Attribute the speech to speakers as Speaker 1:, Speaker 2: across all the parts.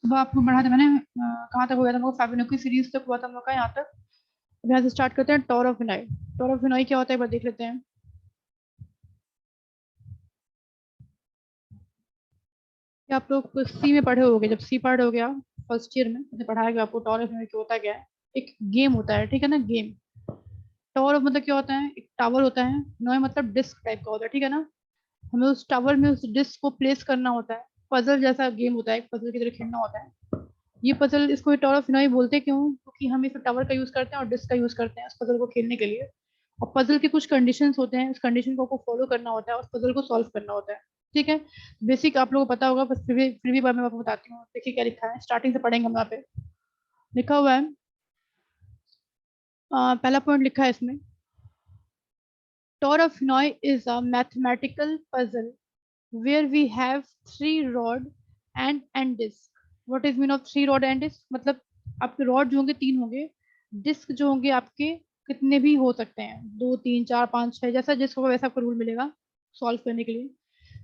Speaker 1: वो आपको बढ़ा था मैंने, कहाँ तक हो गया था, हमको फाबिनो की सीरीज तक हुआ था हम लोग का यहाँ तक। अब यहाँ से स्टार्ट करते हैं टॉर ऑफ फिनॉय। टॉर ऑफ फिनॉय क्या होता है एक बार देख लेते हैं। ये आप लोग सी में पढ़े होगे, जब सी पढ़ हो गया फर्स्ट ईयर में, जैसे पढ़ाया गया आपको टॉर ऑफ फिनॉय क्या होता क्या है। एक गेम होता है, ठीक है ना, गेम। टॉवर मतलब क्या होता है, एक टावर होता है, नॉय मतलब डिस्क टाइप का होता है, ठीक है ना। हमें उस टावर में उस डिस्क को प्लेस करना होता है, पजल जैसा गेम होता है, एक पजल की तरह खेलना होता है। ये पजल, इसको टॉवर ऑफ फिनॉय बोलते हैं, क्यों, क्योंकि हम इस टावर का यूज करते हैं और डिस्क का यूज करते हैं उस पजल को खेलने के लिए। और पजल के कुछ कंडीशंस होते हैं, उस कंडीशन को आपको फॉलो करना होता है, उस पजल को सॉल्व करना होता है। ठीक है, बेसिक आप लोगों को पता होगा, बस फिर भी बार मैं आपको बताती हूँ। देखिए क्या लिखा है, स्टार्टिंग से पढ़ेंगे हम। यहाँ पे लिखा हुआ है, पहला पॉइंट लिखा है इसमें, Tower of Hanoi is a mathematical puzzle where we have three rod and end disk. What is mean of three rod and disk? मतलब आपके रॉड जो होंगे तीन होंगे, डिस्क जो होंगे आपके कितने भी हो सकते हैं, दो तीन चार पाँच छह, जैसा डिस्क होगा वैसा आपको रूल मिलेगा सॉल्व करने के लिए।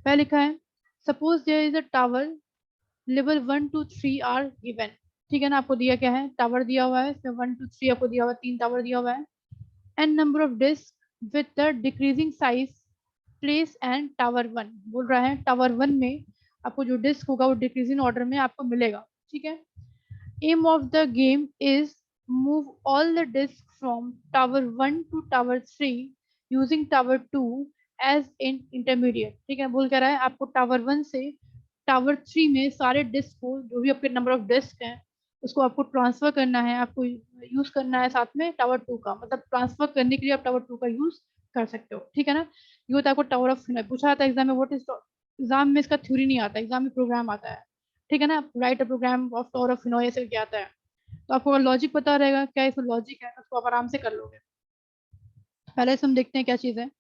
Speaker 1: पहले लिखा है, suppose there is a tower, level 1 2 3 are given. ठीक है ना, आपको दिया क्या है, टावर दिया हुआ है, इसमें 1 2 3 आपको दिया हुआ है, तीन टावर दिया हुआ है। N number of disk with the decreasing size place and tower one. बोल रहा है टावर वन में आपको जो डिस्क होगा वो डिक्रीजिंग ऑर्डर में आपको मिलेगा। ठीक है, aim of the game is move all the disk from tower one to tower three using tower two as in intermediate. ठीक है, बोल कह रहा है आपको टावर वन से टावर थ्री में सारे डिस्क को, जो भी आपके नंबर ऑफ डिस्क हैं, उसको आपको ट्रांसफर करना है, आपको यूज करना है साथ में टावर टू का, मतलब ट्रांसफर करने के लिए आप टावर टू का यूज कर सकते हो। ठीक है ना, ये होता है आपको टावर ऑफ फिनॉय। पूछा था एग्जाम में, व्हाट इज, एग्जाम में इसका थ्योरी नहीं आता, एग्जाम में प्रोग्राम आता है। ठीक है ना, write a program of tower of Hanoi ऐसे क्या आता है। तो आपको अगर लॉजिक पता रहेगा क्या इसमें लॉजिक है, तो उसको आप आराम से कर लोगे। पहले से हम देखते हैं क्या चीज है।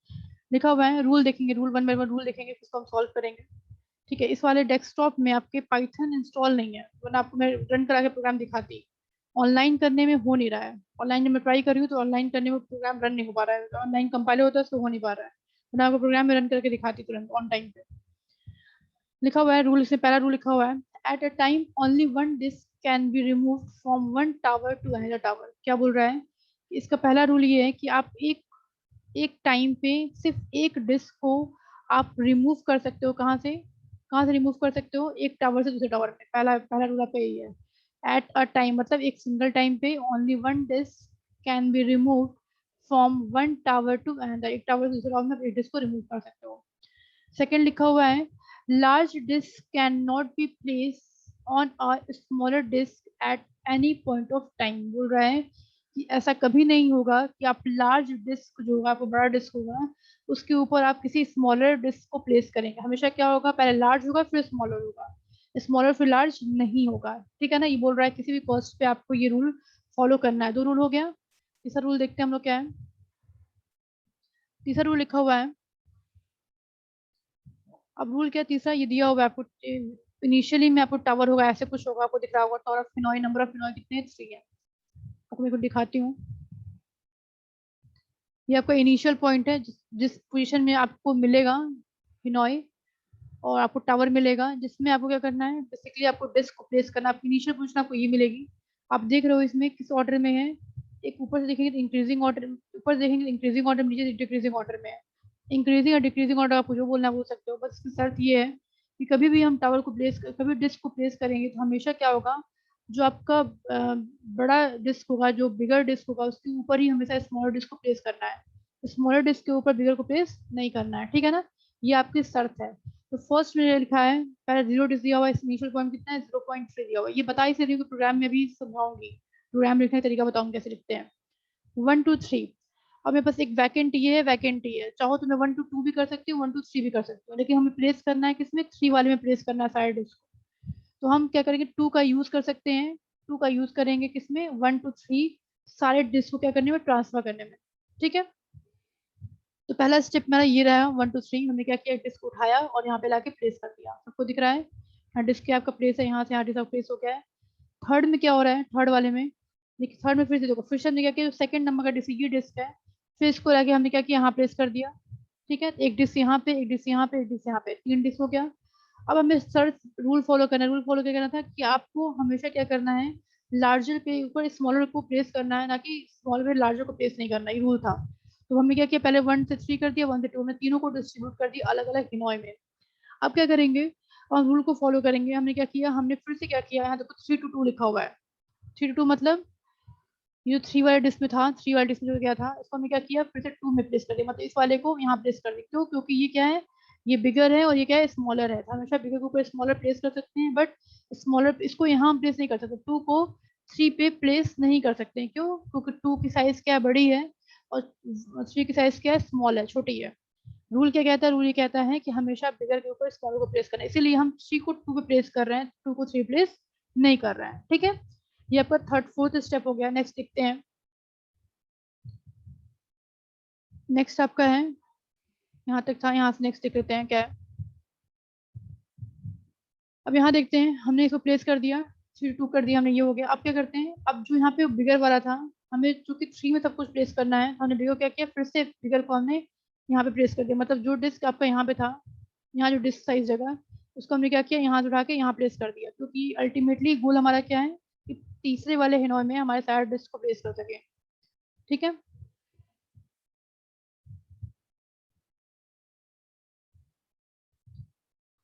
Speaker 1: लिखा हुआ है, रूल देखेंगे, rule one by one rule देखेंगे, फिर उसको हम सॉल्व करेंगे। ठीक है, इस वाले डेस्कटॉप में आपके पाइथन इंस्टॉल नहीं है, वरना आपको मैं रन करा के प्रोग्राम दिखाती। ऑनलाइन करने में हो नहीं रहा है, ऑनलाइन में ट्राई कर रही हूँ तो ऑनलाइन करने में प्रोग्राम रन नहीं हो पा रहा है, ऑनलाइन कंपाइलर होता है तो हो नहीं पा रहा है, वरना आपको प्रोग्राम में रन करके दिखाती तुरंत ऑन टाइम पे। लिखा हुआ है रूल, इसमें पहला रूल लिखा हुआ है, at a time only one disk can be remove from one tower to another tower. क्या बोल रहा है, इसका पहला रूल ये है कि आप एक एक टाइम पे सिर्फ एक डिस्क को आप रिमूव कर सकते हो। कहाँ से रिमूव कर सकते हो, एक टावर से दूसरे टावर में। पहला पहला रूल आपका यही है, एट अ टाइम मतलब एक सिंगल टाइम पे only one disk can be remove from one tower to another, एक टावर से दूसरे टावर में आप एक डिस्क को रिमूव कर सकते हो। सेकेंड लिखा हुआ है, large disk can not be place on a smaller disk at any point of time. बोल रहा है कि ऐसा कभी नहीं होगा कि आप लार्ज डिस्क जो होगा, आपको बड़ा डिस्क होगा, उसके ऊपर आप किसी स्मॉलर डिस्क को प्लेस करेंगे। हमेशा क्या होगा, पहले लार्ज होगा फिर स्मॉलर होगा, स्मॉलर फिर लार्ज नहीं होगा। ठीक है ना, ये बोल रहा है किसी भी कॉस्ट पे आपको ये रूल फॉलो करना है। दो रूल हो गया। तीसरा रूल देखते हैं हम लोग क्या है। तीसरा रूल लिखा हुआ है, अब रूल क्या तीसरा, ये दिया हुआ है आपको, इनिशियली में आपको टावर होगा ऐसे कुछ होगा, आपको दिख रहा होगा टावर ऑफ फिनॉय, नंबर ऑफ फिनॉय कितने, थ्री है। आपको मेरे को दिखाती हूँ, ये आपका इनिशियल पॉइंट है, जिस पोजीशन में आपको मिलेगा फिनॉय और आपको टावर मिलेगा, जिसमें आपको क्या करना है, बेसिकली आपको डिस्क को प्लेस करना। आपकी इनिशियल पोजीशन आपको ये मिलेगी, आप देख रहे हो इसमें किस ऑर्डर में है। एक ऊपर से देखेंगे तो इंक्रीजिंग ऑर्डर, ऊपर से देखेंगे इंक्रीजिंग ऑर्डर, नीचे डिक्रीजिंग ऑर्डर में है। इंक्रीजिंग या डिक्रीजिंग ऑर्डर आपको जो बोलना है बोल सकते हो, बस इसकी शर्त ये है कि कभी भी हम टावर को प्लेस, कभी डिस्क को प्लेस करेंगे तो हमेशा क्या होगा, जो आपका बड़ा डिस्क होगा, जो बिगर डिस्क होगा, उसके ऊपर ही हमेशा स्मॉलर डिस्क को प्लेस करना है, स्मॉलर डिस्क के ऊपर बिगर को प्लेस नहीं करना है। ठीक है ना, ये आपकी शर्त है। तो फर्स्ट में लिखा है, पहले जीरो डिस्क दिया हुआ है, इनिशियल पॉइंट कितना है, 0.3 दिया हुआ है। ये बता ही रही हूँ कि प्रोग्राम में भी समझाऊंगी, प्रोग्राम लिखने का तरीका बताऊंगी कैसे लिखते हैं। 1 2 3, अब मेरे पास एक वैकेंट ये है, वैकेंट ये है, चाहो तो मैं 1 2 2 भी कर सकती हूँ, 1 2 3 भी कर सकती हूँ, लेकिन हमें प्लेस करना है किसमें, थ्री वाले में प्लेस करना है सारे डिस्क। तो हम क्या करेंगे, टू का यूज कर सकते हैं, टू का यूज करेंगे किसमें, 1 2 3 सारे डिस्क को क्या करने में, ट्रांसफर करने में। ठीक है, तो पहला स्टेप मेरा ये रहा, 1 2 3 हमने क्या किया, डिस्क उठाया और यहाँ पे लाके प्लेस कर दिया। सबको दिख रहा है, हाँ डिस्क के आपका प्लेस है, यहाँ से यहाँ डिस्क प्लेस हो गया है। थर्ड में क्या हो रहा है, थर्ड वाले में देखिए, थर्ड में फिर से देखो, फिर से हमने क्या किया, सेकंड नंबर का डिस्क ये डिस्क है, फिर इसको लाके हमने क्या किया, यहाँ प्लेस कर दिया। ठीक है, एक डिस्क यहाँ पे, एक डिस्क यहाँ पे, एक डिस्क यहाँ पे, तीन डिस्क हो गया। अब हमें सर रूल फॉलो करना है। रूल फॉलो क्या करना था कि आपको हमेशा क्या करना है, लार्जर के ऊपर स्मॉलर को प्लेस करना है, ना कि स्मॉलर पे लार्जर को प्लेस नहीं करना, ये रूल था। तो हमने क्या किया, पहले 1 से 3 कर दिया, 1 से 2 में तीनों को डिस्ट्रीब्यूट कर दिया अलग अलग हिनोय में। अब क्या करेंगे, और रूल को फॉलो करेंगे। हमने क्या किया, हमने फिर से क्या किया, यहाँ देखो 3 to 2 लिखा हुआ है। 3 to 2 मतलब ये जो 3 वाले डिस्क में था, 3 वाले डिस्क में जो क्या था, इसको हमने क्या किया, फिर से 2 में प्लेस कर दिया, मतलब इस वाले को यहाँ प्लेस कर दिया। क्यों, क्योंकि ये क्या है, ये बिगर है और ये क्या है, स्मॉलर है। तो हमेशा बिगर के ऊपर स्मॉलर प्लेस कर सकते हैं, बट स्मॉलर इसको यहाँ प्लेस नहीं कर सकते, 2 को 3 पे प्लेस नहीं कर सकते हैं। क्यों, क्योंकि 2 की साइज क्या है, बड़ी है, और 3 की साइज क्या है, स्मॉल है, छोटी है। रूल क्या कहता है, रूल ये कहता है कि हमेशा बिगर के ऊपर स्मॉलर को प्लेस करना है, इसीलिए हम 3 को 2 पे प्लेस कर रहे हैं, 2 को 3 प्लेस नहीं कर रहे हैं। ठीक है, ये आपका थर्ड फोर्थ स्टेप हो गया। नेक्स्ट देखते हैं। नेक्स्ट आपका है, यहाँ तक था, यहाँ से नेक्स्ट देख लेते हैं क्या है। अब यहाँ देखते हैं, हमने इसको प्लेस कर दिया, 3 2 कर दिया हमने, ये हो गया। अब क्या करते हैं, अब जो यहाँ पे बिगर वाला था, हमें चूंकि 3 में सब कुछ प्लेस करना है, हमने बिगर क्या किया, फिर से बिगर को हमने यहाँ पे प्लेस कर दिया। मतलब जो डिस्क आपका यहाँ पे था, यहाँ जो डिस्क साइज जगह, उसको हमने क्या किया, यहाँ से उठा के यहाँ प्लेस कर दिया, क्योंकि अल्टीमेटली गोल हमारा क्या है कि तीसरे वाले हिनोय में हमारे सारे डिस्क को प्लेस कर सके। ठीक है,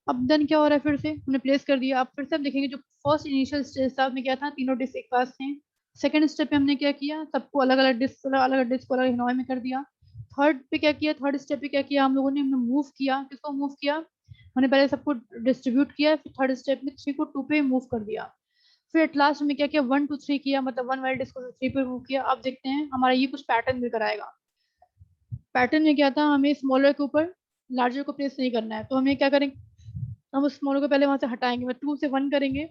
Speaker 1: अब देन क्या हो रहा है, फिर से हमने प्लेस कर दिया। अब फिर से हम देखेंगे, जो फर्स्ट इनिशियल स्टेज था उसमें क्या था, तीनों डिस्क एक पास थे। सेकंड स्टेप पे हमने क्या किया, सबको अलग अलग डिस्क, अलग अलग डिस्क को अलग हिनोय में कर दिया। थर्ड पे क्या किया, थर्ड स्टेप पे क्या किया हम लोगों ने, हमने मूव किया। किसको मूव किया, हमने पहले सबको डिस्ट्रीब्यूट किया, फिर थर्ड स्टेप में 3 को 2 पे मूव कर दिया। फिर एट लास्ट में क्या किया, 1 to 3 किया, मतलब 1 वाले डिस्क को 3 पे मूव किया। अब देखते हैं हमारा ये कुछ पैटर्न मिल कर आएगा। पैटर्न में क्या था, हमें स्मॉलर के ऊपर लार्जर को प्लेस नहीं करना है, तो हमें क्या करेंगे, हम उस स्मॉलर को पहले वहां से हटाएंगे, मतलब 2 से 1 करेंगे।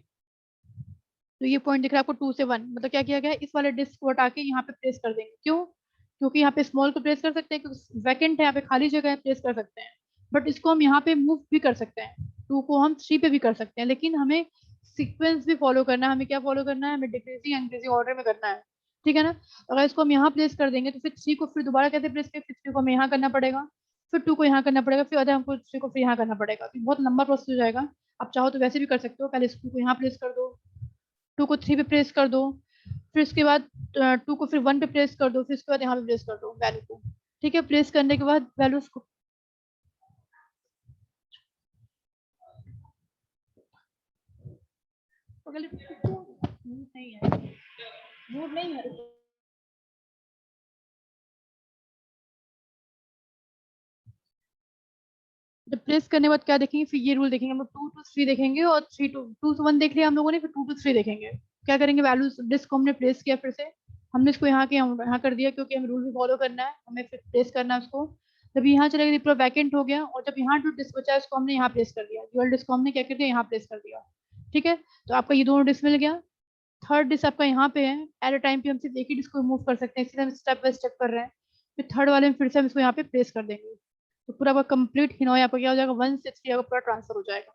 Speaker 1: तो ये पॉइंट दिख रहा है आपको, 2 से 1, मतलब क्या किया गया है, इस वाले डिस्क को हटा के यहाँ पे प्लेस कर देंगे। क्यों, क्योंकि यहाँ पे स्मॉल को प्लेस कर सकते हैं, क्योंकि वैकेंट है यहाँ पे, खाली जगह है, प्लेस कर सकते हैं। बट इसको हम यहाँ पे मूव भी कर सकते हैं, 2 को हम 3 पे भी कर सकते हैं, लेकिन हमें सीक्वेंस भी फॉलो करना है। हमें क्या फॉलो करना है, हमें डिक्रीजिंग इंक्रीजिंग ऑर्डर में करना है। ठीक है ना, अगर इसको हम यहाँ प्लेस कर देंगे, तो फिर 3 को फिर दोबारा कैसे प्लेस करें, फिर 3 को हमें यहाँ करना पड़ेगा, फिर 2 को यहाँ करना पड़ेगा, फिर अगर हमको 3 को फिर यहाँ करना पड़ेगा, तो बहुत लंबा प्रोसेस हो जाएगा। आप चाहो तो वैसे भी कर सकते हो, पहले 2 को यहाँ प्लेस कर दो, 2 को 3 पे प्लेस कर दो, फिर उसके बाद 2 को फिर 1 पे प्लेस कर दो, फिर उसके बाद यहाँ पे प्लेस कर दो वैल्यू को। ठीक है, प्लेस करने के बाद वैल्यूज को नहीं है, मूड नहीं है। जब प्लेस करने के बाद क्या देखेंगे, फिर ये रूल देखेंगे, हम लोग 2 to 3 देखेंगे, और 3 to 2 to 1 देख लिया हम लोगों ने, फिर 2 to 3 देखेंगे। क्या करेंगे, वैल्यूज डिस्क को हमने प्लेस किया, फिर से हमने इसको यहाँ के यहाँ कर दिया, क्योंकि हमें रूल भी फॉलो करना है, हमें फिर प्लेस करना है उसको। जब यहाँ चले गए, पूरा वैकेंट हो गया, और जब यहाँ जो डिस्क बचा है उसको हमने यहाँ प्लेस कर दिया, डुअल डिस्क को हमने क्या कर दिया, यहाँ प्लेस कर दिया। ठीक है, तो आपका ये दोनों डिस्क मिल गया। थर्ड डिस्क आपका यहाँ पे है, एट अ टाइम पे हम सिर्फ एक ही डिस्क को मूव कर सकते हैं, इसलिए हम स्टेप बाय स्टेप कर रहे हैं। फिर थर्ड वाले में फिर से हम इसको यहाँ पे प्लेस कर देंगे, तो पूरा आपका कंप्लीट हिनोय आपका क्या हो जाएगा, 1 से 3 आपका पूरा ट्रांसफर हो जाएगा।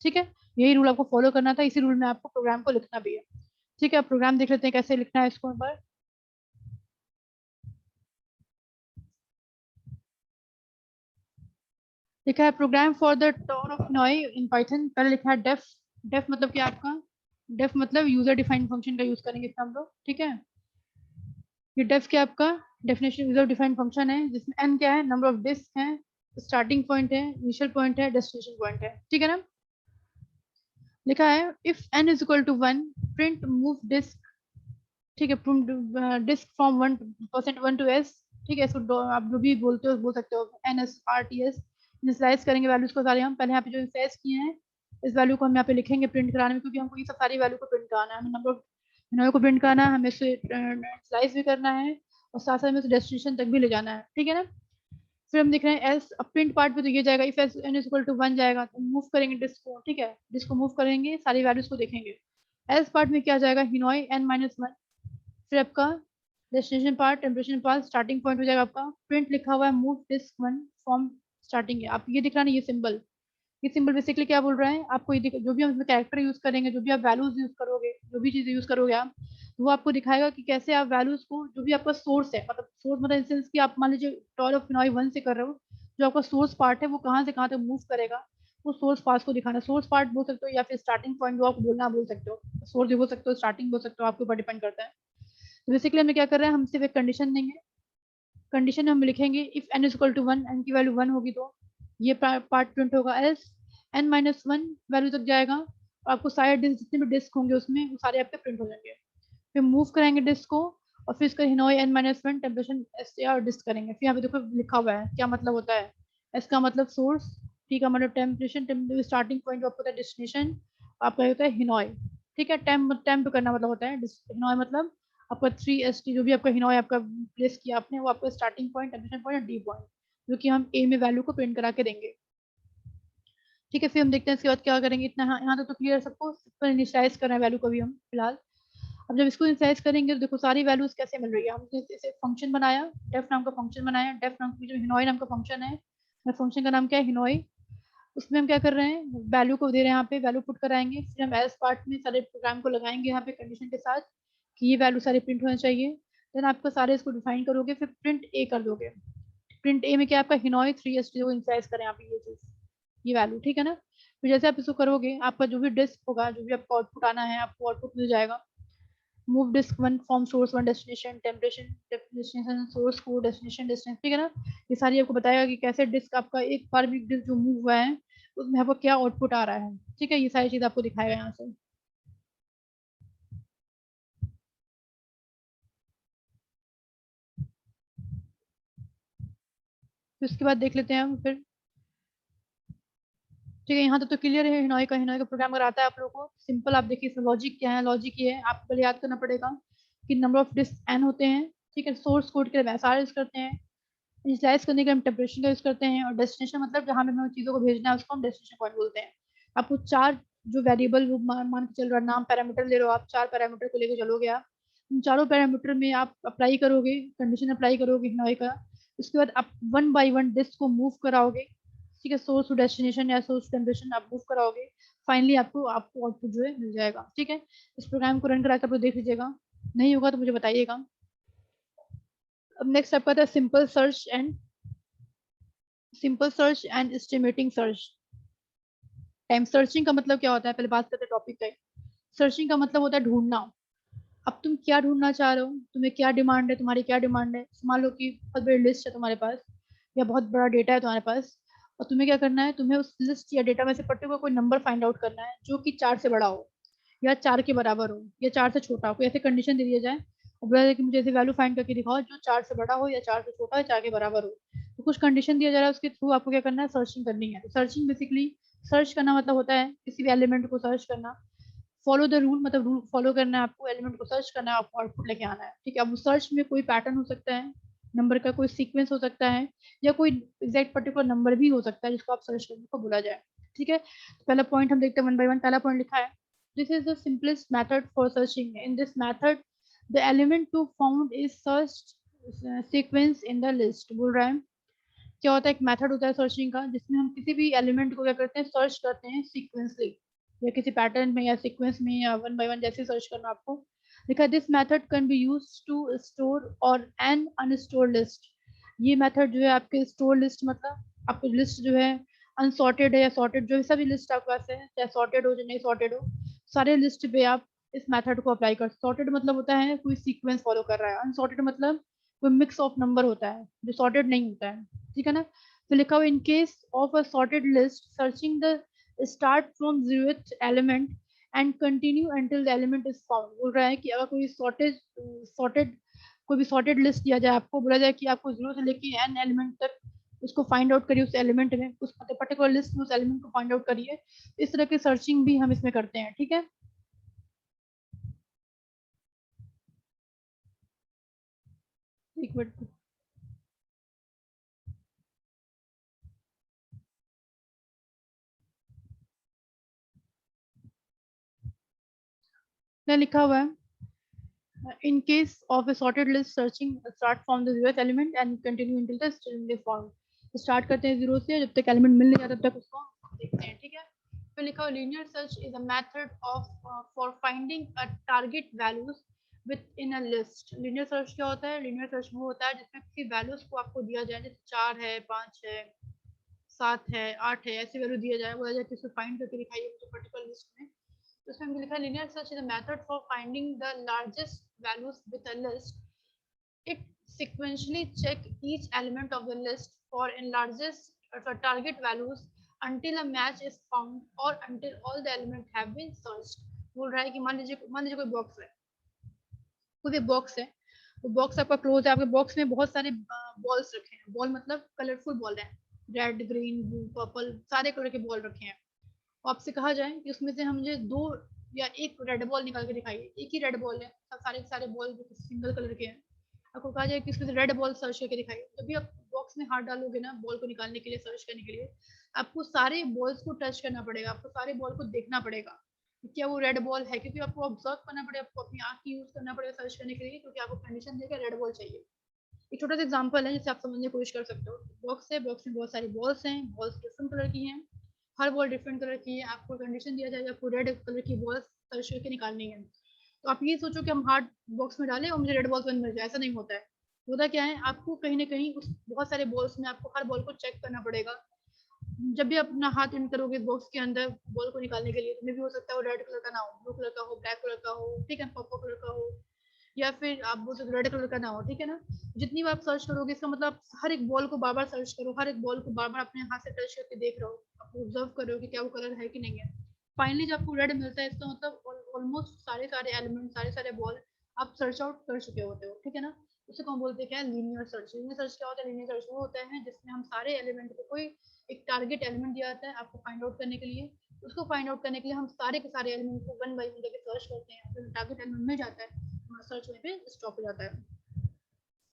Speaker 1: ठीक है, यही रूल आपको फॉलो करना था, इसी रूल में आपको प्रोग्राम को लिखना भी है। ठीक है, आप प्रोग्राम देख लेते हैं कैसे लिखना है इसको एक बार। लिखा है, program for the tower of Hanoi in Python, पहले लिखा है डेफ। डेफ मतलब क्या आपका, डेफ मतलब यूजर डिफाइंड फंक्शन का यूज करेंगे इसमें हम लोग। ठीक है, ये डेफ क्या आपका, डेफिनेशन यूजर डिफाइंड फंक्शन है, जिसमें एन क्या है, नंबर ऑफ डिस्क है, स्टार्टिंग पॉइंट है, इनिशियल पॉइंट है, डेस्टिनेशन पॉइंट है। ठीक है ना, लिखा है if n is equal to 1, print move disk. ठीक है, डिस्क फ्रॉम 1% 1 to s। ठीक है, इसको आप जो भी बोलते हो बोल सकते हो, n s r t s. Initialise करेंगे वैल्यूज को सारे, हम पहले यहाँ पे जो इनिशियलाइज किए हैं, इस वैल्यू को हम यहाँ पे लिखेंगे प्रिंट कराने में, क्योंकि हमको ये सब सारी वैल्यू को प्रिंट कराना है, हमें नंबर ऑफ हिनोय को प्रिंट कराना है, हमें इसे इनिशियलाइज भी करना है, और साथ साथ हमें डेस्टिनेशन तक भी ले जाना है। ठीक है ना, फिर हम देख रहे हैं एस, प्रिंट पार्ट पे तो ये जाएगा, if s n is equal to 1 जाएगा, तो मूव करेंगे डिस्क को। ठीक है, डिस्क को मूव करेंगे, सारी वैल्यूज को देखेंगे। एस पार्ट में क्या जाएगा, हिनोय n-1। फिर आपका destination part, temperature part, starting point हो जाएगा आपका। प्रिंट लिखा हुआ है मूव डिस्क 1 फ्रॉम स्टार्टिंग है, आप ये दिख रहा है, ये सिंबल बेसिकली क्या बोल रहा है आपको, ये जो भी हम इसमें कैरेक्टर यूज करेंगे, जो भी आप वैल्यूज यूज करोगे, जो भी चीज यूज करोगे आप, वो आपको दिखाएगा कि कैसे आप वैल्यूज को, जो भी आपका सोर्स है, मतलब सोर्स मतलब इन सेंस कि आप मान लीजिए टॉल ऑफ हिनोय 1 से कर रहे हो, जो आपका सोर्स पार्ट है वो कहाँ से कहाँ तक मूव करेगा, वो सोर्स पार्ट को दिखाना, सोर्स पार्ट बोल सकते हो या फिर स्टार्टिंग पॉइंट जो आप बोलना बोल सकते हो, सोर्स भी बोल सकते हो, स्टार्टिंग बोल सकते हो, आपके ऊपर डिपेंड करता है। तो बेसिकली हमें क्या कर रहे हैं, हम सिर्फ एक कंडीशन देंगे, कंडीशन हम लिखेंगे if n is equal to 1, n की वैल्यू 1 होगी तो ये पार्ट प्रिंट होगा, एल्स n माइनस 1 वैल्यू तक जाएगा और आपको सारे डिस्क जितने भी डिस्क होंगे उसमें वो सारे आपके प्रिंट हो जाएंगे। फिर मूव करेंगे डिस्क को और फिर इसका हिनोई n माइनस 1 टेम्परेचर एस और डिस्क करेंगे। फिर यहाँ पे देखो लिखा हुआ है क्या मतलब होता है, एस का मतलब सोर्स, टी का मतलब टेम्परेचर, स्टार्टिंग पॉइंट आपका होता है डेस्टिनेशन, आपका होता है हिनोई। ठीक है, टेम्प करना मतलब होता है हिनोई, मतलब आपका 3 st जो भी आपका हिनोई आपका प्लेस किया आपने वो आपका starting point, temperature point, D point, जो कि हम ए में वैल्यू को प्रिंट करा के देंगे। ठीक है, फिर हम देखते हैं इसके बाद क्या करेंगे। इतना यहाँ तक तो क्लियर है सबको, सिंपल इनिशियलाइज कर रहे हैं वैल्यू को भी हम फिलहाल। अब जब इसको इनिशियलाइज करेंगे तो देखो सारी वैल्यूज कैसे मिल रही है, हमने इसे फंक्शन बनाया, डेफ नाम का फंक्शन बनाया, डेफ नाम की जो हिनोई नाम का फंक्शन है, फंक्शन का नाम क्या है हिनोई, उसमें हम क्या कर रहे हैं वैल्यू को दे रहे हैं, यहाँ पे वैल्यू पुट कराएंगे, फिर हम एल्स पार्ट में सारे प्रोग्राम को लगाएंगे यहाँ पे कंडीशन के साथ कि ये वैल्यू सारे प्रिंट होने चाहिए। देन आपका सारे इसको डिफाइन करोगे, फिर प्रिंट ए कर दोगे। प्रिंट ए में क्या आपका हिनोई 3st को इनिशियलाइज करें यहाँ पे ये चीज, ये वैल्यू, ठीक है ना। फिर जैसे आप इसको करोगे आपका जो भी डिस्क होगा, जो भी आपको आउटपुट आना है आपको आउटपुट मिल जाएगा। Move disk one from source one destination, temperature destination, source को डेस्टिनेशन डेस्टिनेशन, ठीक है ना। ये सारी आपको बताएगा कि कैसे डिस्क आपका एक बार भी डिस्क जो मूव हुआ है उसमें आपको क्या आउटपुट आ रहा है। ठीक है, ये सारी चीज आपको दिखाएगा यहाँ से। फिर उसके बाद देख लेते हैं हम फिर। ठीक है, यहाँ तक तो क्लियर है हिनोई का, हिनोई का प्रोग्राम अगर आता है आप लोगों को सिंपल, आप देखिए इसमें लॉजिक क्या है, लॉजिक ये है आपको पहले याद करना पड़ेगा कि नंबर ऑफ डिस्क एन होते हैं। ठीक है, सोर्स कोड के लिए वैसा यूज करते हैं, इनिशियलाइज करने के लिए हम टेम्परेचर का यूज करते हैं, और डेस्टिनेशन मतलब जहाँ पे हमें चीजों को भेजना है उसको हम डेस्टिनेशन पॉइंट बोलते हैं। आपको चार जो वेरिएबल मान के चल रहा है, नाम पैरामीटर ले रहे हो आप, चार पैरामीटर को लेकर चलोगे आप, उन चारों पैरामीटर में आप अप्लाई करोगे, कंडीशन अप्लाई करोगे हिनोई का। उसके बाद आप वन बाई वन डिस्क को मूव कराओगे, ठीक है, सोर्स टू डेस्टिनेशन या सोर्स टेम्परेचर आप मूव कराओगे, फाइनली आपको आपको आउटपुट जो है मिल जाएगा। ठीक है, इस प्रोग्राम को रन करा कर आप देख लीजिएगा, नहीं होगा तो मुझे बताइएगा। अब नेक्स्ट आपका था simple search and estimating search. Time searching का मतलब क्या होता है, पहले बात करते हैं टॉपिक पे। सर्चिंग का मतलब होता है ढूंढना। अब तुम क्या ढूंढना चाह रहे हो, तुम्हें क्या डिमांड है, तुम्हारी क्या डिमांड है, मान लो कि बहुत बड़ी लिस्ट है तुम्हारे पास या बहुत बड़ा डेटा है तुम्हारे पास, और तुम्हें क्या करना है, तुम्हें उस लिस्ट या डेटा में से पर्टिकुलर कोई नंबर फाइंड आउट करना है जो कि 4 से बड़ा हो या 4 के बराबर हो या 4 से छोटा हो, कोई ऐसे कंडीशन दे दिया जाए और बोला जाए कि मुझे ऐसी वैल्यू फाइंड करके दिखाओ जो 4 से बड़ा हो या 4 से छोटा हो, 4 के बराबर हो। तो कुछ कंडीशन दिया जा रहा है, उसके थ्रू आपको क्या करना है, सर्चिंग करनी है। तो सर्चिंग बेसिकली, सर्च करना मतलब होता है किसी भी एलिमेंट को सर्च करना। फॉलो द रूल मतलब रूल फॉलो करना है आपको, एलिमेंट को सर्च करना है, आपको आउटपुट लेके आना है। ठीक है, अब सर्च में कोई पैटर्न हो सकता है, नंबर का कोई सीक्वेंस हो सकता है, या कोई एग्जैक्ट पर्टिकुलर नंबर भी हो सकता है जिसको आप सर्च करने को बोला जाए। ठीक है, तो पहला पॉइंट हम देखते हैं वन बाय वन। पहला पॉइंट लिखा है, this is the simplest method for searching, in this method the element to found is search sequence in the list. बोल रहा है क्या होता है, एक मेथड होता है सर्चिंग का जिसमें हम किसी भी एलिमेंट को क्या करते हैं, सर्च करते हैं सीक्वेंसली, या किसी पैटर्न में या सीक्वेंस में या वन बाय वन जैसे सर्च करना आपको लिखा है। This method can be use to store और एन अनस्टोर लिस्ट। ये मेथड जो है आपके स्टोर लिस्ट, मतलब आपको लिस्ट जो है अनसॉर्टेड है या सॉर्टेड, जो सभी लिस्ट आपके पास है, चाहे सॉर्टेड हो चाहे नहीं सॉर्टेड हो, सारे लिस्ट पे आप इस मेथड को अप्लाई कर। सॉर्टेड मतलब होता है कोई सीक्वेंस फॉलो कर रहा है, अनसॉर्टेड मतलब कोई मिक्स ऑफ नंबर होता है जो सॉर्टेड नहीं होता है। ठीक है ना। तो लिखा हुआ in case of a sorted list searching the start from 0th element and continue until the element is found. बोल रहा है कि अगर कोई सॉर्टेड कोई भी सॉर्टेड लिस्ट दिया जाए, आपको बोला जाए कि आपको 0 से लेके एन एलिमेंट तक उसको फाइंड आउट करिए, उस एलिमेंट में, उस पर्टिकुलर लिस्ट में उस एलिमेंट को फाइंड आउट करिए। इस तरह की सर्चिंग भी हम इसमें करते हैं। ठीक है, एक मिनट क्या लिखा हुआ है, in case of a sorted list searching start from the 0th element and continue until the string is found। Start करते हैं 0 से, जब तक एलिमेंट मिल नहीं जाता तब तक उसको देखते हैं। ठीक है, फिर लिखा हुआ linear search is a method of for finding a target values with in a list. Linear search क्या होता है, लीनियर सर्च वो होता है जिसमें किसी वैल्यूज को आपको दिया जाए, जैसे 4 है, 5 है, 7 है, 8 है, ऐसी वैल्यू दिया जाए, बोला जाए कि इसको फाइंड करके दिखाइए मुझे पर्टिकुलर लिस्ट में, तो उसमें हमने लिखा linear search is a method for finding the largest values with a list. It sequentially check each element of the list for largest for target values until a match is found or until all the elements have been searched. बोल रहा है कि मान लीजिए कोई box है, खुद एक बॉक्स है, वो बॉक्स आपका क्लोज है, आपके बॉक्स में बहुत सारे बॉल्स रखे हैं, बॉल मतलब कलरफुल बॉल है, रेड ग्रीन ब्लू पर्पल सारे कलर के बॉल रखे हैं, और आपसे कहा जाए कि उसमें से हम मुझे 2 या 1 रेड बॉल निकाल के दिखाइए, एक ही रेड बॉल है, सारे सारे बॉल जो सिंगल कलर के हैं, आपको कहा जाए कि उसमें से रेड बॉल सर्च करके दिखाइए, जब भी आप बॉक्स में हाथ डालोगे ना बॉल को निकालने के लिए, सर्च करने के लिए, आपको सारे बॉल्स को टच करना पड़ेगा, आपको सारे बॉल को देखना पड़ेगा क्या वो रेड बॉल है, क्योंकि आपको ऑब्जर्व करना पड़ेगा, आपको अपनी आंख की यूज करना पड़ेगा सर्च करने के लिए, क्योंकि आपको कंडीशन देगा रेड बॉल चाहिए। एक छोटा सा एग्जांपल है जिससे आप समझने की कोशिश कर सकते हो, बॉक्स है, बॉक्स में बहुत सारी बॉल्स हैं, बॉल्स डिफरेंट कलर की हैं, हर बॉल डिफरेंट कलर की है, आपको कंडीशन दिया जाएगा आपको रेड कलर की बॉल सर्च करके निकालनी है, तो आप ये सोचो कि हम हार्ड बॉक्स में डालें और मुझे रेड बॉल मिल जाए, ऐसा नहीं होता है, होता क्या है, आपको कहीं ना कहीं उस बहुत सारे बॉल्स में आपको हर बॉल को चेक करना पड़ेगा, जब भी अपना हाथ इन करोगे बॉक्स के अंदर बॉल को निकालने के लिए, तो मे भी हो सकता है वो रेड कलर का ना हो, ब्लू कलर का हो, ब्लैक कलर का हो, ठीक है, पर्पल कलर का हो, या फिर आप बोल सकते रेड कलर का ना हो, ठीक है ना, जितनी बार आप सर्च करोगे इसका मतलब हर एक बॉल को बार बार सर्च करो, हर एक बॉल को बार बार अपने हाथ से टच करके देख रहे हो, आप ऑब्जर्व कर रहे हो कि क्या वो कलर है कि नहीं है, फाइनली जब आपको रेड मिलता है इसका मतलब ऑलमोस्ट सारे सारे एलिमेंट सारे सारे बॉल आप सर्च आउट कर चुके होते हो, ठीक है ना, उसे कौन बोलते हैं, क्या लीनियर सर्च, लीनियर सर्च क्या होता है, लीनियर सर्च वो होता है जिसमें हम सारे एलिमेंट को कोई एक टारगेट एलिमेंट दिया जाता है आपको फाइंड आउट करने के लिए, उसको फाइंड आउट करने के लिए हम सारे के सारे एलिमेंट को वन बाय वन करके सर्च करते हैं, फिर टारगेट एलिमेंट मिल जाता है, हमारा सर्च वहीं पे स्टॉप हो जाता है,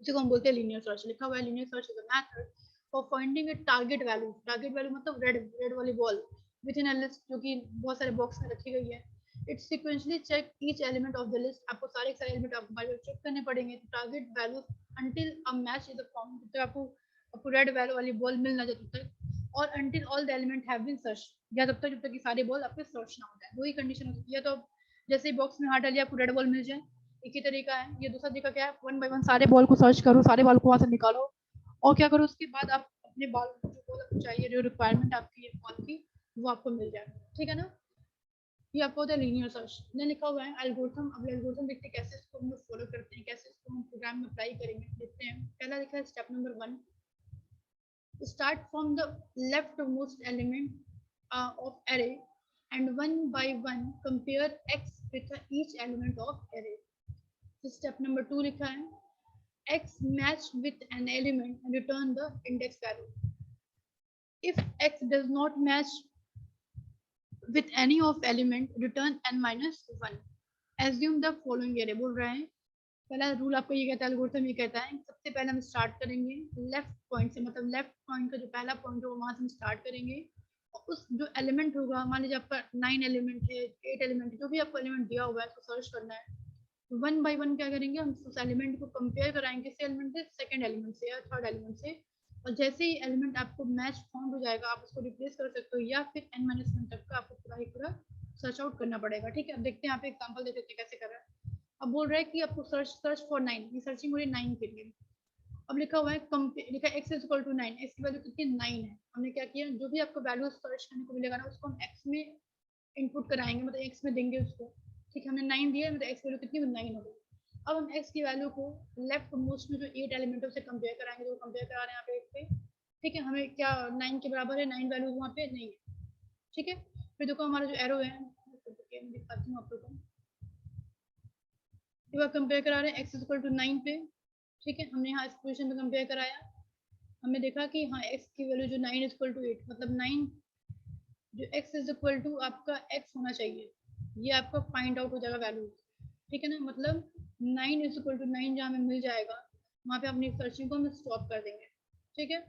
Speaker 1: उसे को हम बोलते हैं लीनियर सर्च, लिखा हुआ है linear search is a method for finding a target value मतलब रेड रेड वाली ball with in a list जो कि बहुत सारे बॉक्स में रखी गई है, it sequentially check each element of the list, आपको सारे सारे एलिमेंट आपको बार बार चेक करने पड़ेंगे, target value until a match is form, जब तक आपको रेड वैल्यू वाली बॉल मिल ना जाए तब तक, और until all the element have been search, या जब तक कि सारे बॉल आपके सर्च ना हो जाए, दो ही कंडीशन हो सकती है, तो जैसे ही बॉक्स में हाथ डालिए आपको रेड बॉल मिल जाए, एक ही तरीका है, ये दूसरा तरीका क्या है, वन बाय वन सारे बॉल को सर्च करो, सारे बॉल को वहां से निकालो, और क्या करो उसके बाद आप अपने बॉल जो बॉल आपको चाहिए, जो रिक्वायरमेंट आपकी बॉल की वो आपको मिल जाए, ठीक है ना, ये आपको होता है लीनियर सर्च, ने लिखा हुआ है एल्गोरिथम, अब एल्गोरिथम देखते हैं कैसे इसको हम फॉलो करते हैं, कैसे इसको हम प्रोग्राम में अप्लाई करेंगे, देखते हैं, पहला लिखा है step number 1, start from the leftmost element of array and one by one compare x with each element of array. So step number 2 लिखा है x match with an element and return the index value. If x does not match with any of element, return n minus 1. Assume the following array, बोल रहा है पहला rule आपको ये कहता है, एल्गोरिथम ये कहता है सबसे पहले हम स्टार्ट करेंगे लेफ्ट पॉइंट से, मतलब लेफ्ट पॉइंट का जो पहला पॉइंट होगा वहां से हम स्टार्ट करेंगे, और उस जो एलिमेंट होगा, मान लीजिए आपका 9 एलिमेंट है, 8 एलिमेंट है, जो भी आपको एलिमेंट दिया हुआ है उसको सर्च करना है, वन बाय वन क्या करेंगे, हम उस एलिमेंट को कंपेयर कराएंगे किस एलिमेंट से, सेकंड एलिमेंट से या थर्ड एलिमेंट से, और जैसे ही एलिमेंट आपको मैच फाउंड हो जाएगा आप उसको रिप्लेस कर सकते हो, या फिर n-1 तक का आपको पूरा ही पूरा सर्च आउट करना पड़ेगा, ठीक है, अब देखते हैं यहाँ पे एग्जांपल देख लेते हैं कैसे कर रहा है, अब बोल रहा है कि आपको सर्च फॉर 9, ये सर्चिंग हो रही है 9 के लिए, अब लिखा हुआ है लिखा x is equal to 9, x की वैल्यू कितनी 9 है, हमने क्या किया, जो भी आपको वैल्यू सर्च करने को मिलेगा ना उसको हम x में इनपुट कराएंगे, मतलब x में देंगे उसको, ठीक है, हमने 9 दिया, मतलब x वैल्यू कितनी 9 हो गई, अब हम x की वैल्यू को लेफ्ट मोस्ट में जो 8 एलिमेंट है उससे कंपेयर कराएंगे, तो कंपेयर करा रहे हैं यहाँ पे 1 पे, ठीक है, हमें क्या 9 के बराबर है, 9 वैल्यू वहाँ पे नहीं है, ठीक है, फिर देखो हमारा जो एरो है दिखाती हूँ आप लोगों को, जब आप कंपेयर करा रहे हैं x इज इक्वल टू 9 पे, ठीक है, हमने यहाँ इस पोजीशन पे कंपेयर कराया, हमने देखा कि हाँ x की वैल्यू जो 9 इज इक्वल टू 8, मतलब 9 जो x इज इक्वल टू आपका x होना चाहिए, ये आपका फाइंड आउट हो जाएगा वैल्यू, ठीक है ना, मतलब 9 इज इक्वल टू 9 जहाँ हमें मिल जाएगा वहाँ पे अपनी सर्चिंग को हम स्टॉप कर देंगे, ठीक है,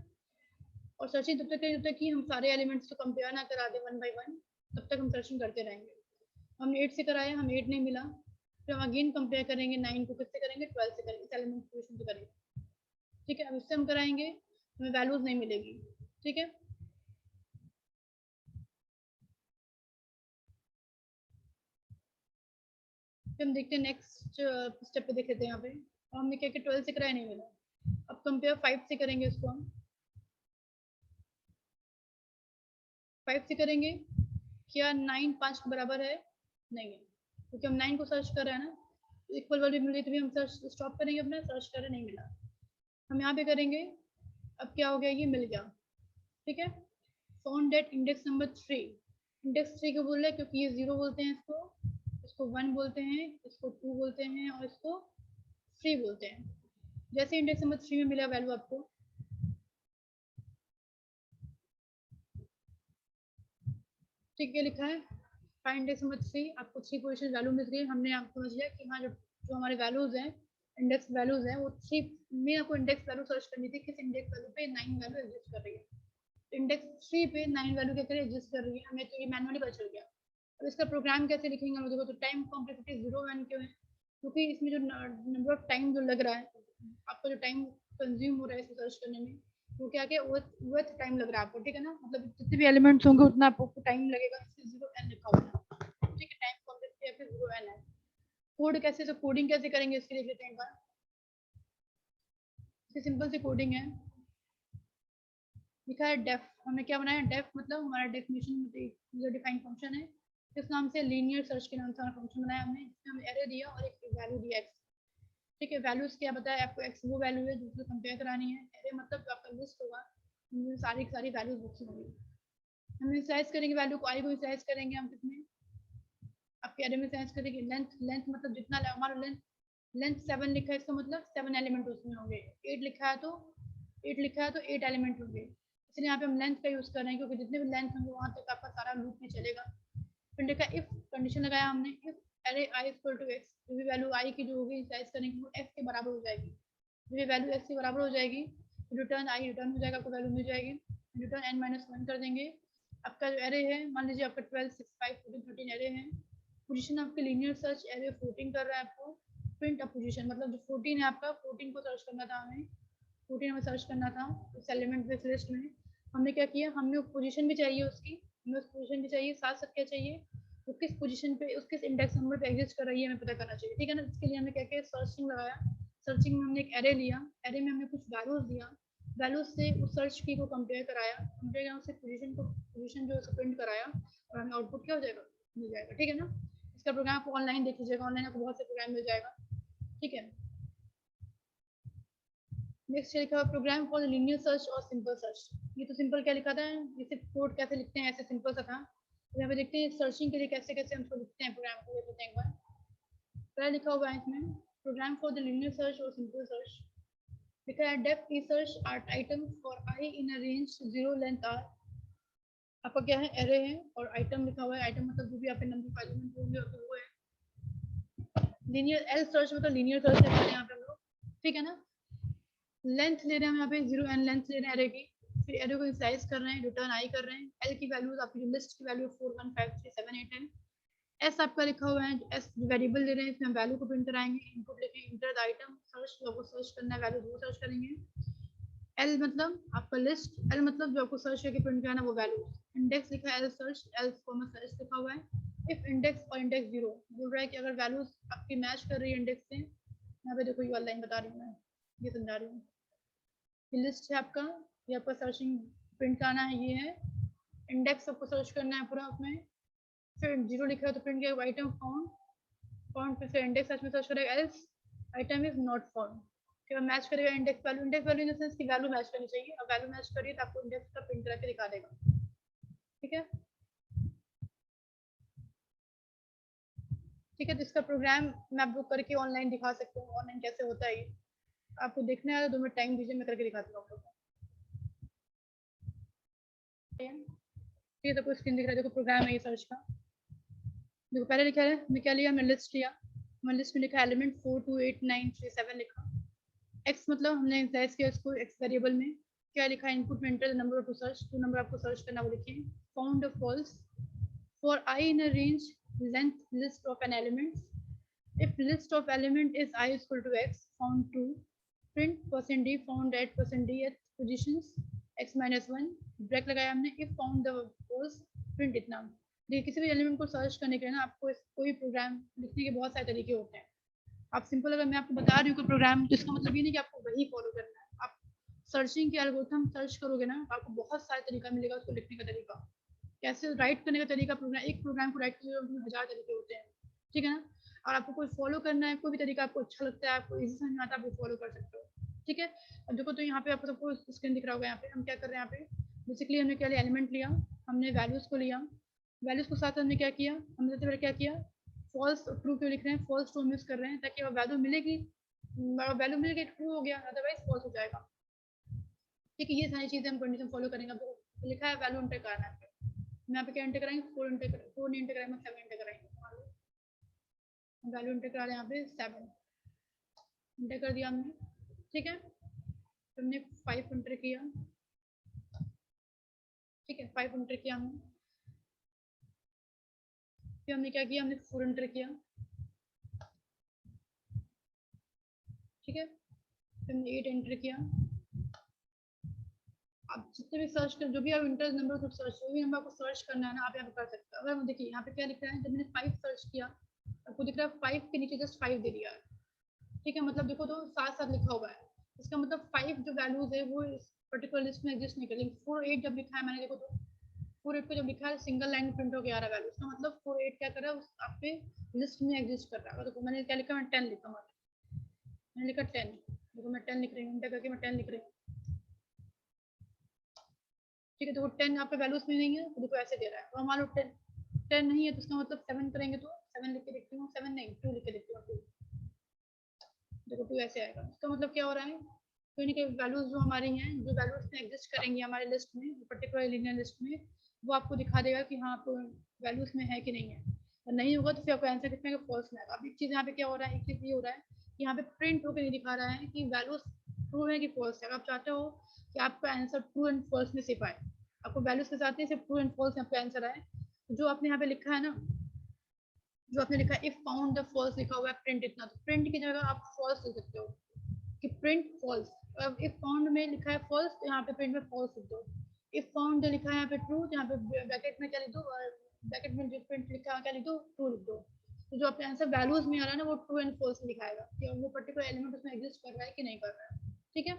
Speaker 1: और सर्चिंग जब तक कि हम सारे एलिमेंट्स को कंपेयर ना करा दें वन बाय वन, तब तक हम सर्चिंग करते रहेंगे, हमने 8 से कराया, हमें 8 नहीं मिला, फिर हम अगेन कंपेयर करेंगे 9 को किससे करेंगे, 12 से करेंगे, इस एलिमेंट पोजीशन से करेंगे, ठीक है, अब इससे हम कराएंगे हमें वैल्यूज नहीं मिलेगी, ठीक है, फिर हम देखते हैं नेक्स्ट स्टेप पे देख लेते हैं यहाँ पे, और हमने क्या किया 12 से कराया नहीं मिला, अब कंपेयर 5 से करेंगे इसको हम, 5 से करेंगे, क्या 9 5 के बराबर है? नहीं है, क्योंकि हम 9 को सर्च कर रहे हैं ना, इक्वल वैल्यू मिल गई तो भी हम सर्च स्टॉप करेंगे अपना, सर्च कर रहे नहीं मिला, हम यहाँ पे करेंगे, अब क्या हो गया, ये मिल गया, ठीक है। Found that index number 3, index 3 को बोल रहे हैं क्योंकि ये 0 बोलते हैं इसको, इसको 1 बोलते हैं, इसको 2 बोलते हैं और इसको 3 बोलते हैं। जैसे इंडेक्स नंबर 3 में मिला वैल्यू आपको, ठीक है, लिखा है फाइंड इंडेक्स नंबर 3, आपको 3 पोजीशन वैल्यू मिल गई, हमने आपको समझ लिया कि हाँ जो हमारे वैल्यूज हैं, इंडेक्स वैल्यूज हैं, वो 3 में आपको इंडेक्स वैल्यू सर्च करनी थी, किस इंडेक्स वैल्यू पे 9 वैल्यू एग्जिस्ट कर रही है, इंडेक्स 3 पे 9 वैल्यू क्या करे एग्जिस्ट कर रही है, हमें तो ये मैनुअली पता चल गया। अब इसका प्रोग्राम कैसे लिखेंगे हम देखो, तो टाइम कॉम्प्लेक्सिटी 0 1 क्यों है, क्योंकि इसमें जो नंबर ऑफ टाइम जो लग रहा है, आपका जो टाइम कंज्यूम हो रहा है इसको सर्च करने में, वो क्या क्या वर्थ टाइम लग रहा है आपको, ठीक है ना, मतलब जितने भी एलिमेंट्स होंगे उतना आपको टाइम लगेगा, इसलिए 0 n लिखा हुआ है, ठीक है, टाइम कॉम्प्लेक्सिटी फिर 0 n है। कोड कैसे, तो कोडिंग कैसे करेंगे इसके लिए लेते हैं एक बार, सिंपल सी कोडिंग है, लिखा है डेफ, हमने क्या बनाया, डेफ मतलब हमारा डेफिनेशन यूजर डिफाइंड फंक्शन है, इस नाम से लीनियर सर्च के नाम से हमारा फंक्शन बनाया हमने, जिसमें हमें एरे दिया और एक वैल्यू दिया एक्स, ठीक है, वैल्यूज क्या बताया आपको, एक्स वो वैल्यू है जिसको कंपेयर करानी है, एरे मतलब जो आपका लिस्ट होगा उनमें सारी की सारी वैल्यूज लिखी होंगी, हम इनिशियलाइज करेंगे वैल्यू को, आई को इनिशियलाइज करेंगे हम किसमें, आपके एरे में इनिशियलाइज करेंगे, लेंथ मतलब जितना हमारा लेंथ 7 लिखा है, इसका मतलब 7 एलिमेंट उसमें होंगे, 8 लिखा है तो 8 एलिमेंट होंगे, इसलिए यहाँ पे हम लेंथ का यूज कर रहे हैं, क्योंकि जितने भी लेंथ होंगे वहां तक आपका सारा लूप में चलेगा। फिर देखा इफ कंडीशन लगाया हमने, if array I equal to x, जो भी वैल्यू आई की जो होगी इनिशियलाइज करेंगे वो एक्स के बराबर हो जाएगी, जो भी वैल्यू एक्स के बराबर हो जाएगी, रिटर्न आई रिटर्न हो जाएगा, आपको वैल्यू मिल जाएगी, रिटर्न एन माइनस 1 कर देंगे, आपका जो एरे है, मान लीजिए आपका 12 6 5 14 13 एरे है, पोजीशन आपके लीनियर सर्च एरे 14 कर रहा है आपको, प्रिंट अ पोजीशन मतलब जो 14 है आपका, 14 को सर्च करना था हमें, 14 हमें सर्च करना था उस एलिमेंट बेस लिस्ट में, हमने क्या किया, हमें पोजीशन भी चाहिए उसकी, हमें उस पोजीशन भी चाहिए, साथ साथ क्या चाहिए, वो किस पोजीशन पे, उस किस इंडेक्स नंबर पे एग्जिस्ट कर रही है हमें पता करना चाहिए, ठीक है ना, इसके लिए हमने क्या किया, सर्चिंग लगाया, सर्चिंग में हमने एक एरे लिया, एरे में हमने कुछ वैल्यूज दिया, वैल्यूज से उस सर्च की को कंपेयर कराया, कंपेयर उससे पोजीशन को, पोजीशन जो है प्रिंट कराया और हमें आउटपुट क्या हो जाएगा, मिल जाएगा, ठीक है ना। इसका प्रोग्राम आपको ऑनलाइन देख लीजिएगा, ऑनलाइन आपको बहुत से प्रोग्राम मिल जाएगा, ठीक है। नेक्स्ट लिखा हुआ प्रोग्राम फॉर लीनियर सर्च और सिंपल सर्च, ये तो सिंपल क्या लिखा था, जैसे कोड कैसे लिखते हैं ऐसे सिंपल सा था, तो यहाँ पे देखते हैं सर्चिंग के लिए कैसे कैसे हम इसको लिखते हैं प्रोग्राम को, देखते हैं एक बार, पहले लिखा हुआ है इसमें program for the linear search और सिंपल सर्च, लिखा है def e search art item for I in a range 0 length r, आपका क्या है, एरे है और आइटम लिखा हुआ है, आइटम मतलब जो भी आपके नंबर ऑफ एलिमेंट होंगे तो वो है, लीनियर एल सर्च मतलब लीनियर सर्च है यहाँ पे हम लोग, ठीक है ना, लेंथ ले रहे हैं यहाँ पे 0 n लेंथ ले रहे हैं एरे की, फिर एरे को इनिशियलाइज कर रहे हैं, रिटर्न आई कर रहे हैं, एल की वैल्यूज आपकी लिस्ट की वैल्यू 4 1 5 3 7 8 है, एस आपका लिखा हुआ है, एस वेरिएबल ले रहे हैं, इसमें वैल्यू को प्रिंट कराएंगे, इनपुट लेके इंटर द आइटम, सर्च जो आपको सर्च करना है वैल्यू वो सर्च करेंगे, एल मतलब आपका लिस्ट, एल मतलब जो आपको सर्च करके प्रिंट कराना वो वैल्यू, इंडेक्स लिखा है L search, L comma search लिखा हुआ है, इफ इंडेक्स और इंडेक्स 0 बोल रहा है कि अगर वैल्यूज आपकी मैच कर रही है इंडेक्स से, यहाँ पे देखो ये लाइन बता रही हूँ मैं, ये समझा रही हूँ, ये लिस्ट है आपका, ये आपका सर्चिंग प्रिंट करना है, ये है इंडेक्स आपको सर्च करना है पूरा उसमें, फिर 0 लिखा है तो प्रिंट किया आइटम फाउंड, फाउंड फिर इंडेक्स सर्च में सर्च करेगा else item is not found, फिर मैच करेगा index value in the sense की वैल्यू मैच करनी चाहिए, और वैल्यू मैच करिए तो आपको इंडेक्स का प्रिंट करके दिखा देगा, ठीक है, ठीक है, तो इसका प्रोग्राम मैं आपको करके ऑनलाइन दिखा सकती हूँ, ऑनलाइन कैसे होता है ये आपको देखना है, 2 मिनट टाइम दीजिए, मैं करके दिखाती हूँ आपको, ठीक है, तो कोई स्क्रीन दिख रहा है, देखो प्रोग्राम है ये सर्च का, देखो पहले लिखा है, मैं क्या लिया, मैं लिस्ट लिया, मैं लिस्ट में लिखा एलिमेंट 4 2 8 9 3 7 लिखा, एक्स मतलब हमने इनिशियलाइज किया इसको एक्स वेरिएबल में, क्या लिखा है, इनपुट में enter the number to search, जो नंबर आपको सर्च करना वो लिखिए, found a false for I in a range length list of n element, if list of element is I is equal to x found true, print %d found at %d at positions x minus 1, break लगाया हमने, if found the false print इतना, देखिए किसी भी element को search करने के लिए ना आपको कोई प्रोग्राम लिखने के बहुत सारे तरीके होते हैं, आप सिंपल अगर मैं आपको बता रही हूँ कोई प्रोग्राम, तो इसका मतलब ये नहीं कि आपको वही फॉलो करना है, आप सर्चिंग के एल्गोरिथम सर्च करोगे ना, आपको बहुत सारे तरीका मिलेगा उसको लिखने का तरीका, कैसे राइट करने का तरीका, प्रोग्राम एक प्रोग्राम को राइट करने में 1000 तरीके होते हैं, ठीक है ना। और आपको कोई फॉलो करना है, कोई भी तरीका आपको अच्छा लगता है, आपको इजी समझ में आता है, आप वो फॉलो कर सकते हो, ठीक है। अब देखो तो यहाँ पे आपको सबको स्क्रीन दिख रहा होगा, यहाँ पे हम क्या कर रहे हैं, यहाँ पे बेसिकली हमने क्या लिया, एलिमेंट लिया, हमने वैल्यूज को लिया, वैल्यूज को साथ हमने क्या किया, हमने सबसे पहले क्या किया, फॉल्स ट्रू क्यों लिख रहे हैं, फॉल्स ट्रू मिस कर रहे हैं, ताकि वैल्यू मिलेगी, वैल्यू मिल गई ट्रू हो गया, अदरवाइज फॉल्स हो जाएगा, ठीक है। ये सारी चीजें हम कंडीशन फॉलो करेंगे। अब लिखा है वैल्यू एंटर करना है, यहाँ पे क्या एंटर कराएंगे, 4 एंटर कर, 4 नहीं एंटर कराएंगे, 7 एंटर कराएंगे, वैल्यू एंटर करा यहाँ पे 7 एंटर कर दिया हमने, ठीक है। तो हमने 5 एंटर किया, ठीक है, 5 एंटर किया हमने, फिर हमने क्या किया, हमने 4 एंटर किया, ठीक है, फिर हमने 8 एंटर किया। आप जितने भी सर्च कर, जो भी आप इंटर नंबर को सर्च, जो भी नंबर को सर्च करना है ना, आप यहाँ पे कर सकते हो। अगर देखिए यहाँ पे क्या लिख रहा है, जब मैंने 5 सर्च किया, आपको दिख रहा है 5 के नीचे जस्ट 5 दे दिया है, ठीक है। मतलब देखो तो साथ साथ लिखा हुआ है, इसका मतलब 5 जो वैल्यूज है वो इस पर्टिकुलर लिस्ट में एग्जिस्ट नहीं करेंगे। 4 8 जब लिखा है मैंने, देखो तो 4 8 को जब लिखा है सिंगल लाइन प्रिंट हो के आ रहा है वैल्यू, इसका मतलब 4 8 क्या कर रहा है, उस आपके लिस्ट में एग्जिस्ट कर रहा है। देखो मैंने क्या लिखा, मैं 10 लिखा, मैंने लिखा 10, देखो मैं 10 लिख रही हूँ, इंटर करके मैं 10 लिख रही हूँ, ठीक है। देखो 10 यहाँ पे वैल्यूज में नहीं है, तो देखो ऐसे दे रहा है। तो मान लो 10 नहीं है, तो इसका मतलब 7 करेंगे, तो 7 लिख के देखती हूँ, 7 नहीं 2 लिख के देखती हूँ, 2, देखो 2 ऐसे आएगा। इसका मतलब क्या हो रहा है, कोई नहीं कोई वैल्यूज जो हमारी हैं, जो वैल्यूज में एग्जिस्ट करेंगी हमारे लिस्ट में, पर्टिकुलर लीनियर लिस्ट में, वो आपको दिखा देगा कि हाँ आपको वैल्यूज में है कि नहीं है। और नहीं होगा तो फिर आपको आंसर कितने का फॉल्स में आएगा। अब एक चीज़ यहाँ पे क्या हो रहा है, एक चीज़ ये हो रहा है कि यहाँ पे प्रिंट होकर नहीं दिखा रहा है कि वैल्यूज ट्रू है कि फॉल्स है। आप चाहते हो कि आपका आंसर ट्रू एंड फॉल्स में सिर्फ आए, आपको वैल्यूज के साथ ही सिर्फ ट्रू एंड फॉल्स आपका आंसर आए, तो जो आपने यहाँ पे लिखा है ना, जो आपने लिखा है इफ फाउंड द फॉल्स लिखा हुआ है प्रिंट इतना, तो प्रिंट की जगह आप फॉल्स लिख सकते हो कि प्रिंट फॉल्स। अब इफ फाउंड में लिखा है फॉल्स, तो यहाँ पे प्रिंट में फॉल्स लिख दो। इफ फाउंड लिखा है यहाँ पे ट्रू, तो यहाँ पे ब्रैकेट में क्या लिख दो, और ब्रैकेट में जो प्रिंट लिखा है क्या लिख दो, ट्रू लिख दो। तो जो आपके आंसर वैल्यूज में आ रहा है ना, वो ट्रू एंड फॉल्स लिखाएगा कि वो पर्टिकुलर एलिमेंट उसमें एग्जिस्ट कर रहा है कि नहीं कर रहा है, ठीक है।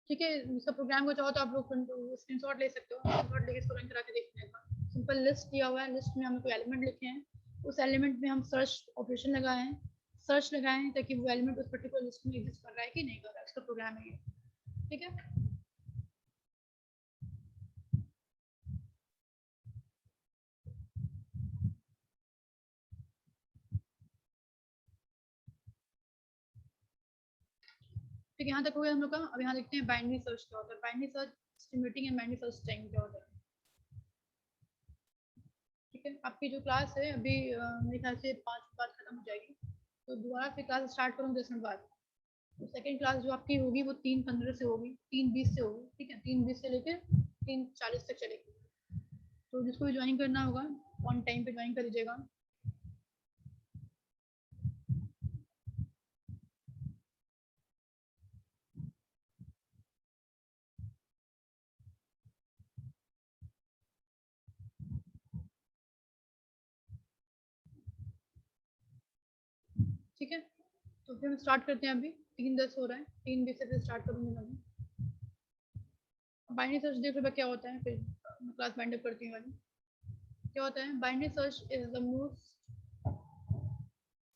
Speaker 1: ठीक है, इसका प्रोग्राम को चाहो तो आप लोग स्क्रीनशॉट ले सकते हो, स्क्रीनशॉट लेके इसको रन करा के देखते हैं। सिंपल लिस्ट दिया हुआ है, लिस्ट में हमें कोई एलिमेंट लिखे हैं, उस एलिमेंट में हम सर्च ऑपरेशन लगाए हैं, सर्च लगाए हैं ताकि वो एलिमेंट उस पर्टिकुलर लिस्ट में एग्जिस्ट कर रहा है कि नहीं कर रहा है, इसका प्रोग्राम है ये, ठीक है। ठीक है, यहाँ तक हो गया हम लोग का। अब यहाँ देखते हैं बाइनरी सर्च क्या होता है, binary search estimating and binary search time क्या होता है, ठीक है। आपकी जो क्लास है अभी मेरे ख्याल से 5 बाद खत्म हो जाएगी, तो दोबारा से क्लास स्टार्ट करूँगी 10 मिनट बाद। तो सेकंड क्लास जो आपकी होगी वो 3:15 से होगी, 3:20 से होगी, ठीक है, 3:20 से लेकर 3:40 तक चलेगी। तो जिसको भी ज्वाइन करना होगा ऑन टाइम पे ज्वाइन कर लीजिएगा। ठीक है, तो फिर हम स्टार्ट करते हैं। अभी 3:10 हो रहा है, 3:20 से फिर स्टार्ट करूँगी मैं। बाइनरी सर्च देख लो क्या होता है, फिर मैं क्लास वाइंड अप करती हूँ वाली। क्या होता है, binary search is the most,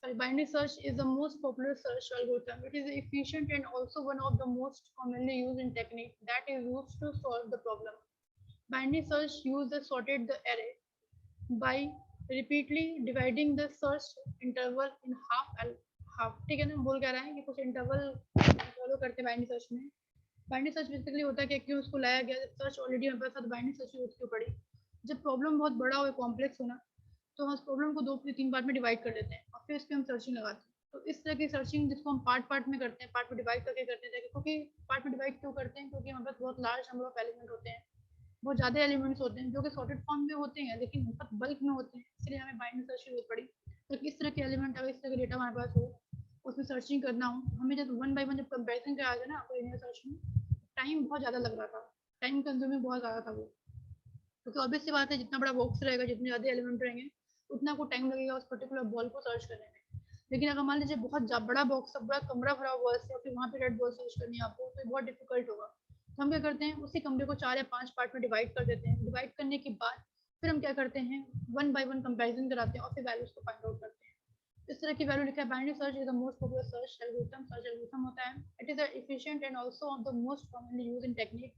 Speaker 1: binary search is the most popular search algorithm. It is efficient and also one of the most commonly used in technique that is used to solve the problem. Binary search uses sorted the array by repeatedly dividing the search interval in half. ठीक है ना, बोल क्या रहा है कि कुछ interval follow करते हैं बाइनरी सर्च में। बाइनरी सर्च बेसिकली होता है कि क्यों उसको लाया गया, जब सर्च ऑलरेडी हमारे पास था तो बाइनरी सर्च यूज क्यों पड़ी। जब प्रॉब्लम बहुत बड़ा हो, कॉम्प्लेक्स होना, तो हम उस प्रॉब्लम को 2 से 3 पार्ट में डिवाइड कर देते हैं और फिर इस पे हम सर्चिंग लगाते हैं। तो इस तरह की सर्चिंग जिसको हम पार्ट पार्ट में करते हैं, पार्ट में डिवाइड करके करते हैं, क्योंकि पार्ट में डिवाइड क्यों करते हैं, क्योंकि हमारे पास बहुत लार्ज नंबर ऑफ एलिमेंट होते हैं, बहुत ज़्यादा एलिमेंट्स होते हैं जो कि सॉर्टेड फॉर्म में होते हैं लेकिन बहुत बल्क में होते हैं, इसलिए हमें बाइनरी सर्च की जरूरत पड़ी। तो इस तरह के एलिमेंट अगर इस तरह का डेटा हमारे पास हो, उसमें सर्चिंग करना हो, हमें जब 1 बाय 1 जब कंपेरिजन करा था ना लिनियर सर्च में, टाइम बहुत ज़्यादा लग रहा था, टाइम कंज्यूमिंग बहुत ज़्यादा था वो, क्योंकि ऑब्वियस सी बात है जितना बड़ा बॉक्स रहेगा, जितने ज़्यादा एलिमेंट रहेंगे, उतना को टाइम लगेगा उस पर्टिकुलर बॉल को सर्च करने में। लेकिन अगर मान लीजिए बहुत बड़ा बॉक्स, बड़ा कमरा भरा हुआ है, फिर वहाँ पे रेड बॉल सर्च करनी है आपको, तो बहुत डिफिकल्ट होगा। तो हम क्या करते हैं, उसी कमरे को 4 या 5 पार्ट में डिवाइड कर देते हैं। डिवाइड करने के बाद फिर हम क्या करते हैं, वन बाय वन कंपैरिजन कराते हैं और फिर वैल्यूज को फाइंड आउट करते हैं। इस तरह की वैल्यू लिखा है, binary search is the most popular search algorithm होता है। It is efficient and also the most commonly used in technique.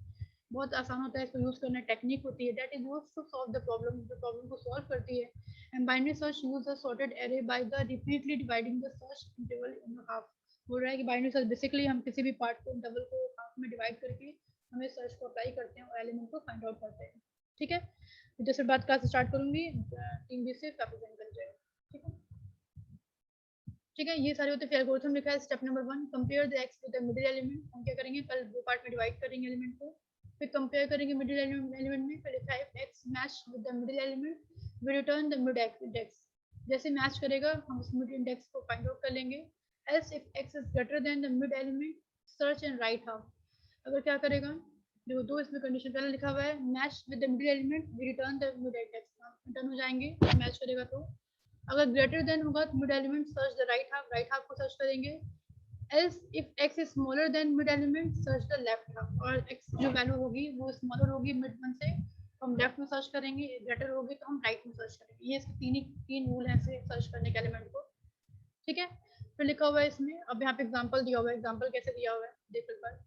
Speaker 1: बहुत आसान होता है इसको यूज करना, टेक्निक होती है that is used to solve the problem, जो प्रॉब्लम को सॉल्व करती है। And binary search use the sorted array by the repeatedly dividing the search interval in half. बोल रहा है कि बाइनरी सर्च बेसिकली हम किसी भी पार्ट को, इंटरवल को हाफ में डिवाइड करके हमें सर्च को अप्लाई करते हैं और एलिमेंट को फाइंड आउट करते हैं। ठीक है, तो जैसे बात क्लास स्टार्ट करूंगी, 3 से काफी ज्वाइन कर जाएगा। ठीक है, ठीक है, ये सारे होते हैं। एल्गोरिथम लिखा है step number 1, compare the x with the middle element. हम क्या करेंगे, पहले दो पार्ट में डिवाइड करेंगे एलिमेंट को, फिर कंपेयर करेंगे मिडिल एलिमेंट में। फिर लिखा है x match with the middle element we return the mid index. जैसे मैच करेगा हम उस मिड इंडेक्स को फाइंड आउट कर लेंगे। Else if x is greater than the mid element search and right half. अगर क्या करेगा, जो दो इसमें कंडीशन पहले लिखा हुआ है, match with the middle element we return the mid index, return हो जाएंगे मैच करेगा तो। अगर ग्रेटर देन होगा तो mid element search the right half को सर्च करेंगे। else if x is smaller than mid element search the left half। और x जो वैल्यू होगी वो स्मॉलर होगी मिड वन से तो हम लेफ्ट में सर्च करेंगे, ग्रेटर होगी तो हम राइट में सर्च करेंगे। ये इसके तीन रूल हैं ऐसे सर्च करने के एलिमेंट को। ठीक है, फिर लिखा हुआ है इसमें, अब यहाँ पे एग्जांपल दिया हुआ है। एग्जांपल कैसे दिया हुआ है देख एक बार।